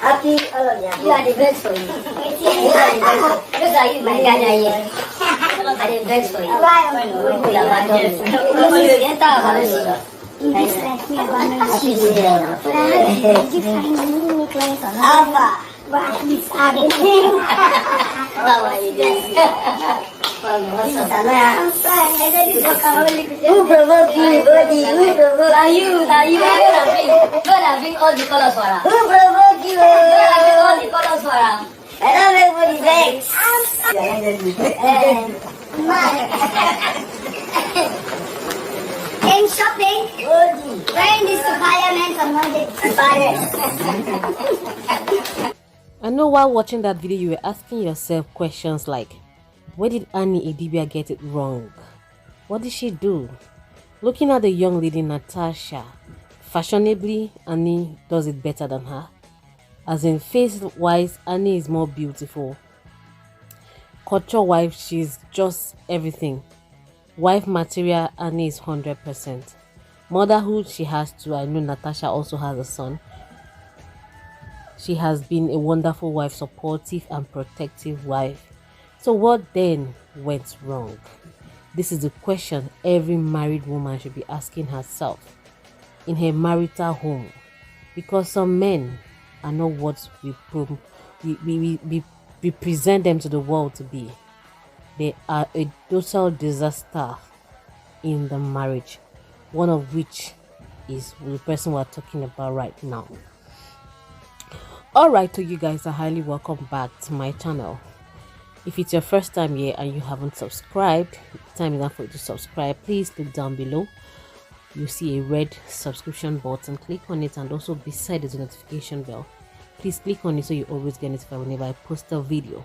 Happy, you are the best for you. You are the best. Look at you, my Ghana here. I am the best for you. Who provoked you, buddy? Who provoked you? Gonna bring all the colors for her. Who provoked you? Gonna bring all the colors for her. I don't make body vex. In shopping, wearing this to Parliament on Monday. I know while watching that video you were asking yourself questions like, where did Annie Idibia get it wrong? What did she do? Looking at the young lady Natasha, fashionably Annie does it better than her. As in face wise, Annie is more beautiful. Culture wise, she's just everything. Wife material, Annie is 100%. Motherhood, she has two. I know Natasha also has a son. She has been a wonderful wife, supportive and protective wife. So what then went wrong? This is the question every married woman should be asking herself in her marital home. Because some men are not what we present them to the world to be. They are a total disaster in the marriage. One of which is the person we're talking about right now. Alright, so you guys are highly welcome back to my channel. If it's your first time here and you haven't subscribed, time is now for you to subscribe. Please look down below. You see a red subscription button. Click on it, and also beside is a notification bell. Please click on it so you always get notified whenever I post a video.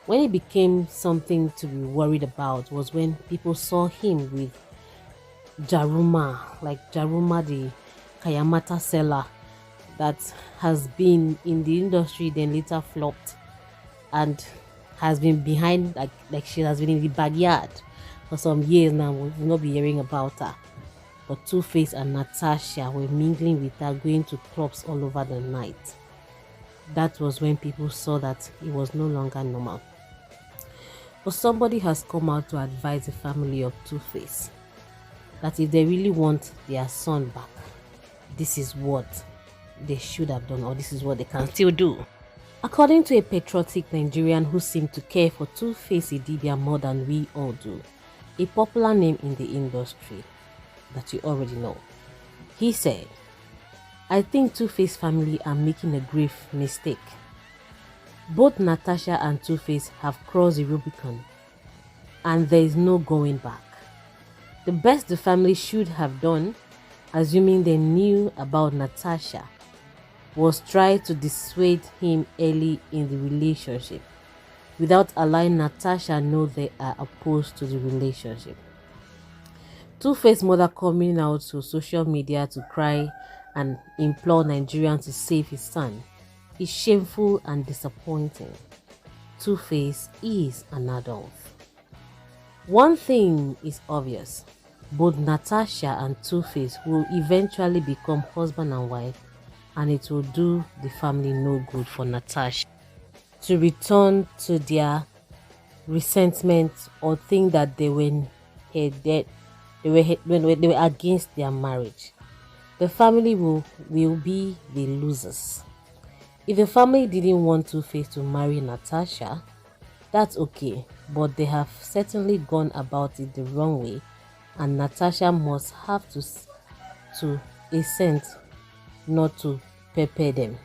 When it became something to be worried about was when people saw him with Jaruma, like Jaruma the Kayamata seller that has been in the industry then later flopped and has been behind, like she has been in the backyard for some years now. We'll not be hearing about her. But Two-Face and Natasha were mingling with her, going to clubs all over the night. That was when people saw that it was no longer normal. But somebody has come out to advise the family of Two-Face that if they really want their son back, this is what they should have done, or this is what they can still do. According to a patriotic Nigerian who seemed to care for Two-Face Idibia more than we all do, a popular name in the industry that you already know, he said, I think Two-Face family are making a grave mistake. Both Natasha and Two-Face have crossed the Rubicon, and there is no going back. The best the family should have done, assuming they knew about Natasha, was try to dissuade him early in the relationship without allowing Natasha know they are opposed to the relationship. Two-Face mother coming out to social media to cry and implore Nigerians to save his son is shameful and disappointing. Two-Face is an adult. One thing is obvious, both Natasha and Two-Face will eventually become husband and wife, and it will do the family no good for Natasha to return to their resentment or think that they were against their marriage. The family will be the losers. If the family didn't want Two-Face to marry Natasha, that's okay, but they have certainly gone about it the wrong way, and Natasha must have to assent not to pepper them.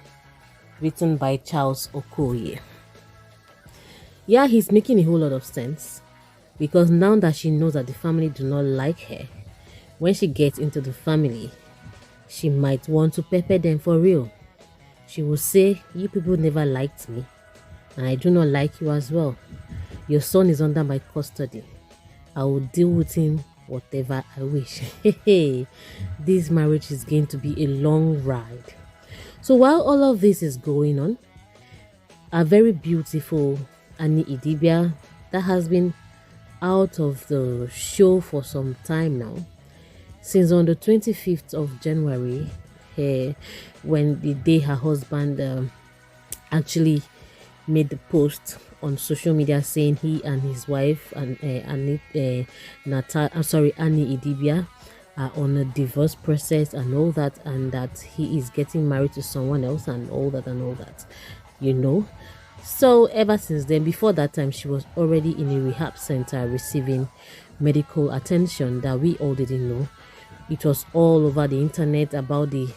Written by Charles Okoye. Yeah, he's making a whole lot of sense, because now that she knows that the family do not like her, when she gets into the family, she might want to pepper them for real. She will say, you people never liked me, and I do not like you as well. Your son is under my custody. I will deal with him whatever I wish. This marriage is going to be a long ride. So while all of this is going on, a very beautiful Annie Idibia that has been out of the show for some time now. Since on the 25th of January, when the day her husband actually made the post on social media saying he and his wife and Annie Idibia are on a divorce process and all that, and that he is getting married to someone else and all that, you know. So ever since then, before that time, she was already in a rehab center receiving medical attention that we all didn't know. It was all over the internet about the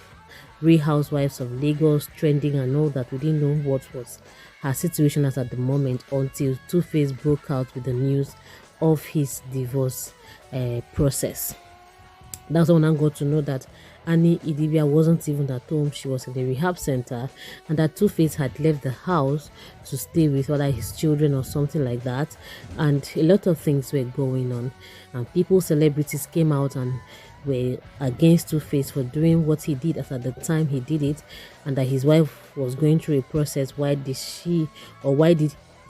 Real Housewives of Lagos trending and all that. We didn't know what was her situation at the moment until Two-Face broke out with the news of his divorce process. That's when I got to know that Annie Idibia wasn't even at home. She was in the rehab center, and that Two-Face had left the house to stay with whether his children or something like that. And a lot of things were going on, and celebrities came out and were against Two-Face for doing what he did at the time he did it, and that his wife was going through a process. Why did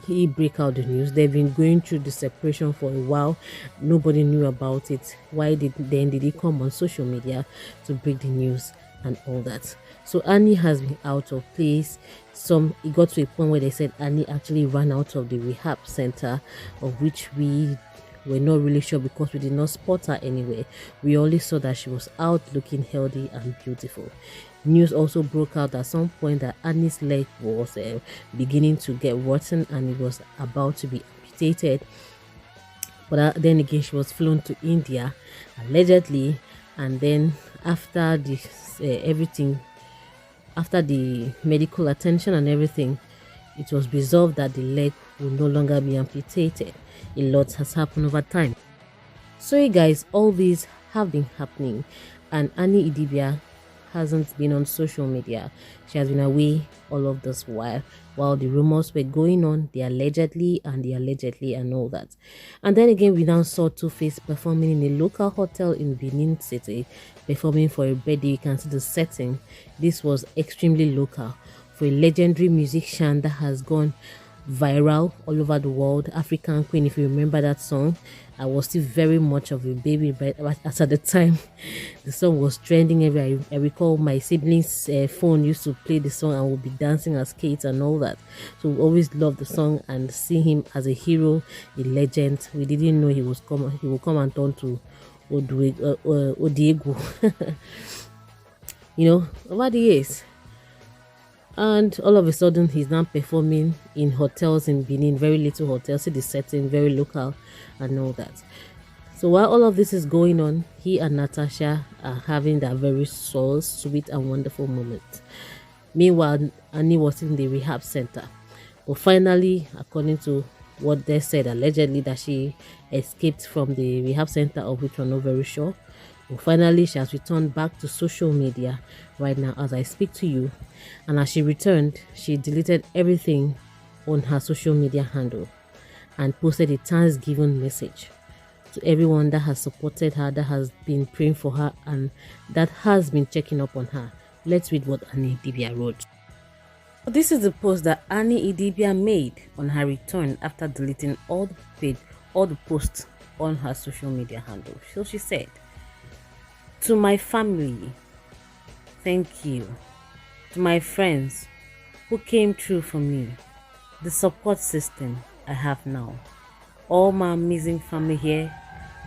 he break out the news? They've been going through the separation for a while. Nobody knew about it. Why did he come on social media to break the news and all that? So Annie has been out of place. It got to a point where they said Annie actually ran out of the rehab center, of which we were not really sure because we did not spot her anywhere. We only saw that she was out looking healthy and beautiful. News also broke out at some point that Annie's leg was beginning to get rotten and it was about to be amputated. But then again, she was flown to India, allegedly, and then after this everything, after the medical attention and everything, it was resolved that the leg will no longer be amputated. A lot has happened over time. So you guys, all these have been happening, and Annie Idibia hasn't been on social media. She has been away all of this while the rumors were going on, the allegedly and all that. And then again, we now saw Two-Face performing in a local hotel in Benin City, performing for a birthday. You can see the setting. This was extremely local for a legendary musician that has gone viral all over the world. African Queen, if you remember that song. I was still very much of a baby, but at the time the song was trending everywhere. I recall my siblings' phone used to play the song and would be dancing as kids and all that. So we always loved the song and see him as a hero, a legend. We didn't know he would come and turn to Odiego. You know, over the years. And all of a sudden, he's now performing in hotels in Benin, very little hotels, see the setting, very local and all that. So while all of this is going on, he and Natasha are having that very soul, sweet and wonderful moment. Meanwhile, Annie was in the rehab center. But finally, according to what they said, allegedly that she escaped from the rehab center, of which we're not very sure. But finally, she has returned back to social media right now as I speak to you. And as she returned, she deleted everything on her social media handle and posted a Thanksgiving message to everyone that has supported her, that has been praying for her, and that has been checking up on her. Let's read what Annie Idibia wrote. This is the post that Annie Idibia made on her return after deleting all the posts on her social media handle. So she said, "To my family, thank you. To my friends who came through for me, the support system I have now, all my amazing family here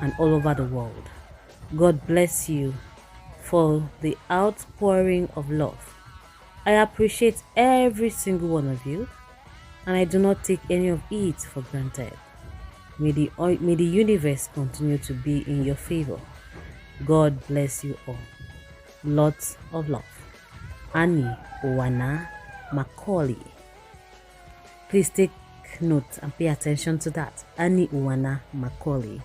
and all over the world. God bless you for the outpouring of love. I appreciate every single one of you, and I do not take any of it for granted. May the universe continue to be in your favor. God bless you all. Lots of love. Annie Uwana Macaulay." Please take note and pay attention to that. Annie Uwana Macaulay,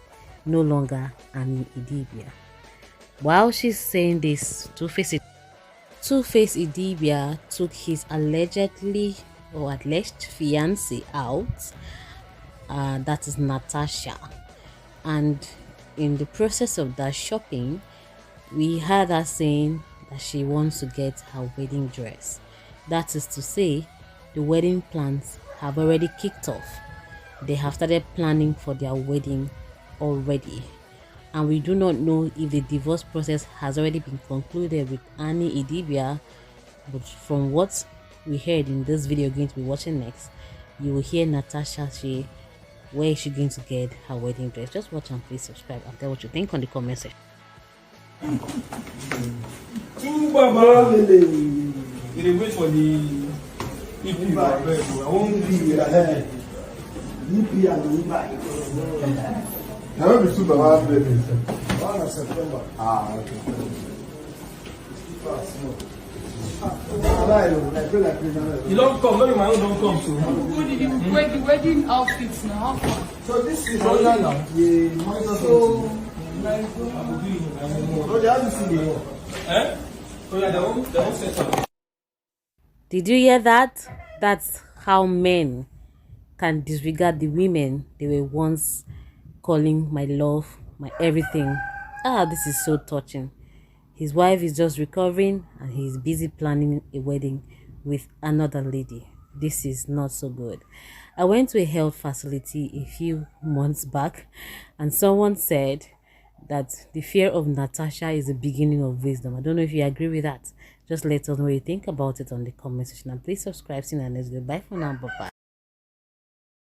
no longer Annie Idibia. While she's saying this, Two-Face Idibia took his alleged fiancée out. That is Natasha. And in the process of that shopping, we heard her saying that she wants to get her wedding dress. That is to say, the wedding plans have already kicked off. they have started planning for their wedding already, and we do not know if the divorce process has already been concluded with Annie Idibia. But from what we heard in this video you're going to be watching next, you will hear Natasha say where is she going to get her wedding dress. Just watch and please subscribe and tell what you think on the comment section. You wait for the evening. I won't be ahead. Idibia and Natasha. I will be super happy. 1 of September. Okay. You don't come, no, my own don't come too. The wedding outfits now. So this is all now. Yeah. So, no, they haven't seen the eh? Oh yeah, they won't set up. Did you hear that? That's how men can disregard the women they were once calling my love, my everything. This is so touching. His wife is just recovering and he's busy planning a wedding with another lady. This is not so good. I went to a health facility a few months back and someone said that the fear of Natasha is the beginning of wisdom. I don't know if you agree with that. Just let us know what you think about it on the comment section, and please subscribe. See you in the next video. Bye for now. Bye bye.